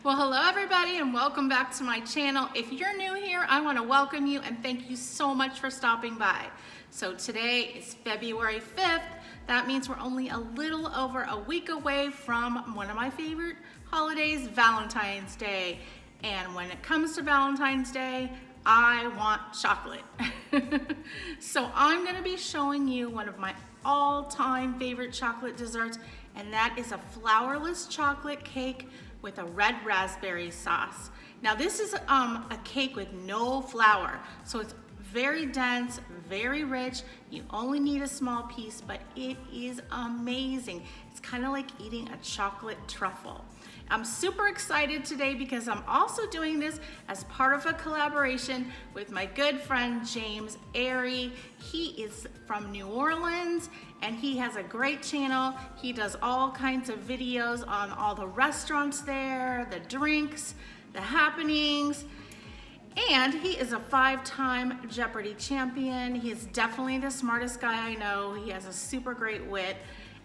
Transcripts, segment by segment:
Well, hello everybody and welcome back to my channel. If you're new here, I want to welcome you and thank you so much for stopping by. So today is February 5th. That means we're only a little over a week away from one of my favorite holidays, Valentine's Day. And when it comes to Valentine's Day, I want chocolate. So I'm going to be showing you one of my all-time favorite chocolate desserts, and that is a flourless chocolate cake with a red raspberry sauce. Now this is a cake with no flour, so it's very dense, very rich. You only need a small piece, but it is amazing. It's kind of like eating a chocolate truffle. I'm super excited today because I'm also doing this as part of a collaboration with my good friend James Arey. He is from New Orleans and he has a great channel. He does all kinds of videos on all the restaurants there, the drinks, the happenings. And he is a 5-time Jeopardy champion. He is definitely the smartest guy I know. He has a super great wit.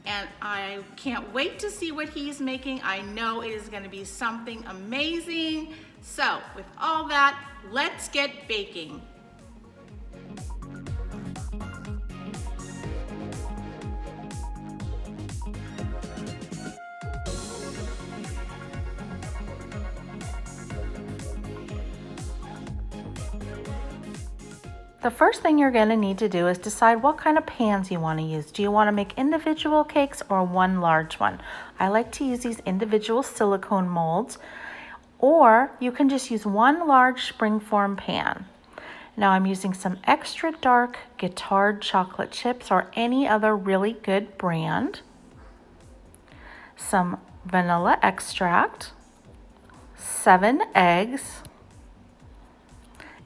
And I can't wait to see what he's making. I know it is going to be something amazing. So with all that, let's get baking. The first thing you're going to need to do is decide what kind of pans you want to use. Do you want to make individual cakes or one large one? I like to use these individual silicone molds, or you can just use one large springform pan. Now I'm using some extra dark guitar chocolate chips or any other really good brand, some vanilla extract, 7 eggs,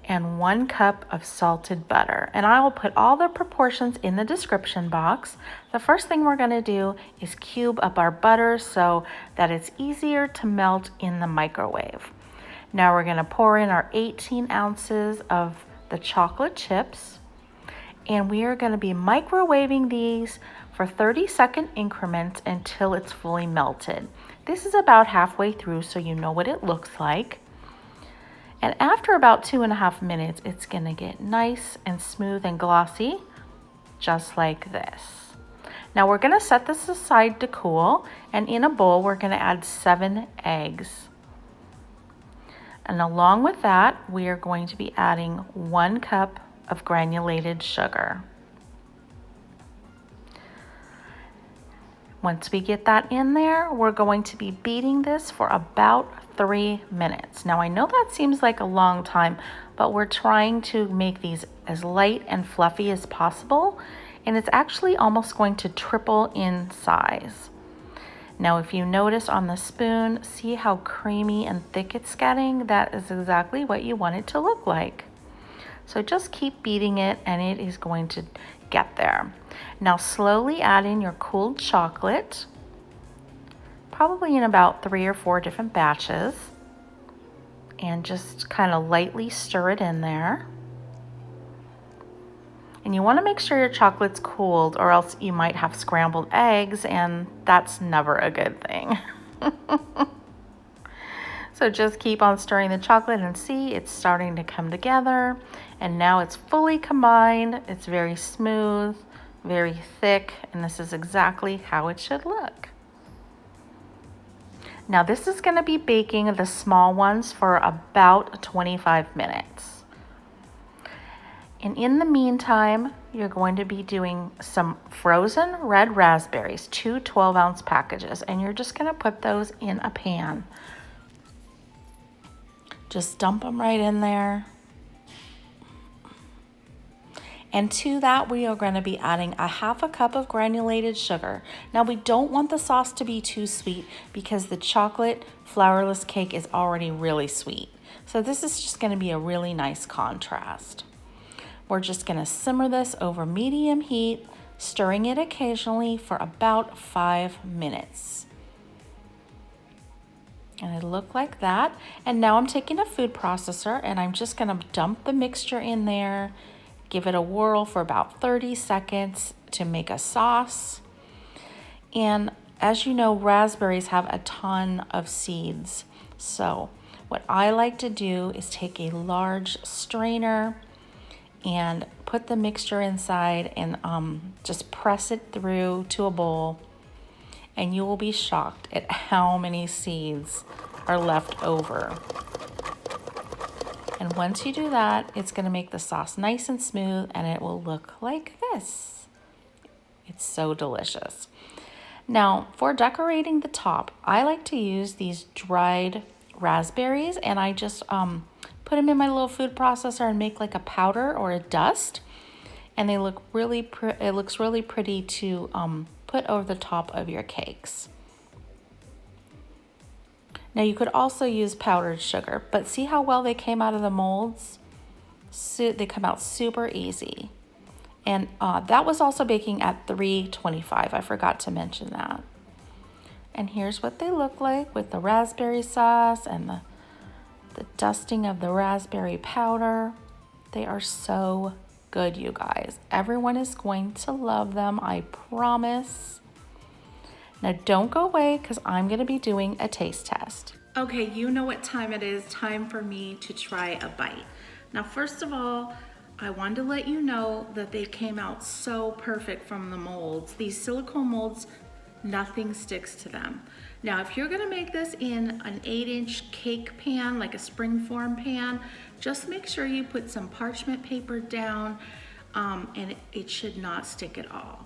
and 1 cup of salted butter. And I will put all the proportions in the description box. The first thing we're going to do is cube up our butter so that it's easier to melt in the microwave. Now we're going to pour in our 18 ounces of the chocolate chips, and we are going to be microwaving these for 30-second increments until it's fully melted. This is about halfway through, so you know what it looks like. And after about 2.5 minutes, it's gonna get nice and smooth and glossy, just like this. Now we're gonna set this aside to cool, and in a bowl, we're gonna add 7 eggs. And along with that, we are going to be adding 1 cup of granulated sugar. Once we get that in there, we're going to be beating this for about 3 minutes. Now I know that seems like a long time, but we're trying to make these as light and fluffy as possible, and it's actually almost going to triple in size. Now if you notice on the spoon, see how creamy and thick it's getting? That is exactly what you want it to look like. So just keep beating it and it is going to get there. Now slowly add in your cooled chocolate, probably in about 3 or 4 different batches, and just kind of lightly stir it in there. And you want to make sure your chocolate's cooled, or else you might have scrambled eggs, and that's never a good thing. So just keep on stirring the chocolate and see it's starting to come together. And now it's fully combined. It's very smooth, very thick, and this is exactly how it should look. Now this is going to be baking the small ones for about 25 minutes. And in the meantime, you're going to be doing some frozen red raspberries, 2 12-ounce packages, and you're just going to put those in a pan. Just dump them right in there. And to that, we are going to be adding a 1/2 cup of granulated sugar. Now we don't want the sauce to be too sweet because the chocolate flourless cake is already really sweet. So this is just going to be a really nice contrast. We're just going to simmer this over medium heat, stirring it occasionally for about 5 minutes. And it looked like that. And now I'm taking a food processor and I'm just going to dump the mixture in there, give it a whirl for about 30 seconds to make a sauce. And as you know, raspberries have a ton of seeds. So what I like to do is take a large strainer and put the mixture inside and just press it through to a bowl, and you will be shocked at how many seeds are left over. And once you do that, it's going to make the sauce nice and smooth, and it will look like this. It's so delicious. Now, for decorating the top, I like to use these dried raspberries, and I just put them in my little food processor and make like a powder or a dust. And they look really it looks really pretty to put over the top of your cakes. Now you could also use powdered sugar, but see how well they came out of the molds? So they come out super easy. And that was also baking at 325. I forgot to mention that. And here's what they look like with the raspberry sauce and the dusting of the raspberry powder. They are so good, you guys. Everyone is going to love them, I promise. Now don't go away because I'm going to be doing a taste test. Okay, you know what time it is. Time for me to try a bite. Now, first of all, I wanted to let you know that they came out so perfect from the molds. These silicone molds, nothing sticks to them. Now, if you're gonna make this in an 8-inch cake pan, like a springform pan, just make sure you put some parchment paper down and it should not stick at all.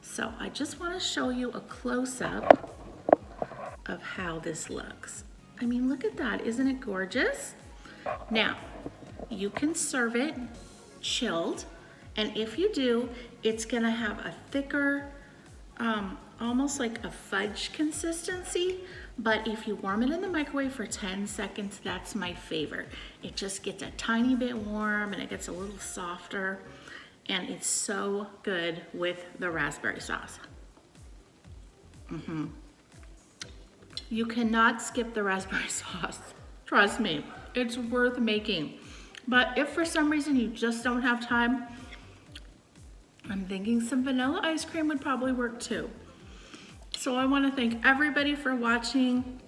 So I just wanna show you a close-up of how this looks. I mean, look at that, isn't it gorgeous? Now, you can serve it chilled, and if you do, it's gonna have a thicker, almost like a fudge consistency, but if you warm it in the microwave for 10 seconds, that's my favorite. It just gets a tiny bit warm and it gets a little softer, and it's so good with the raspberry sauce. You cannot skip the raspberry sauce. Trust me, it's worth making. But if for some reason you just don't have time, I'm thinking some vanilla ice cream would probably work too. So I want to thank everybody for watching.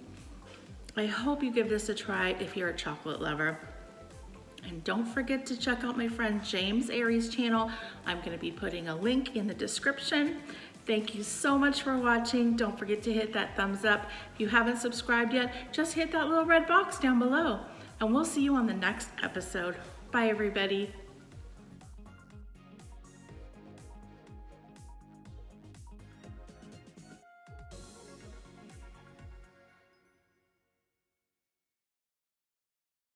I hope you give this a try if you're a chocolate lover. And don't forget to check out my friend James Arey's channel. I'm going to be putting a link in the description. Thank you so much for watching. Don't forget to hit that thumbs up. If you haven't subscribed yet, just hit that little red box down below. And we'll see you on the next episode. Bye, everybody.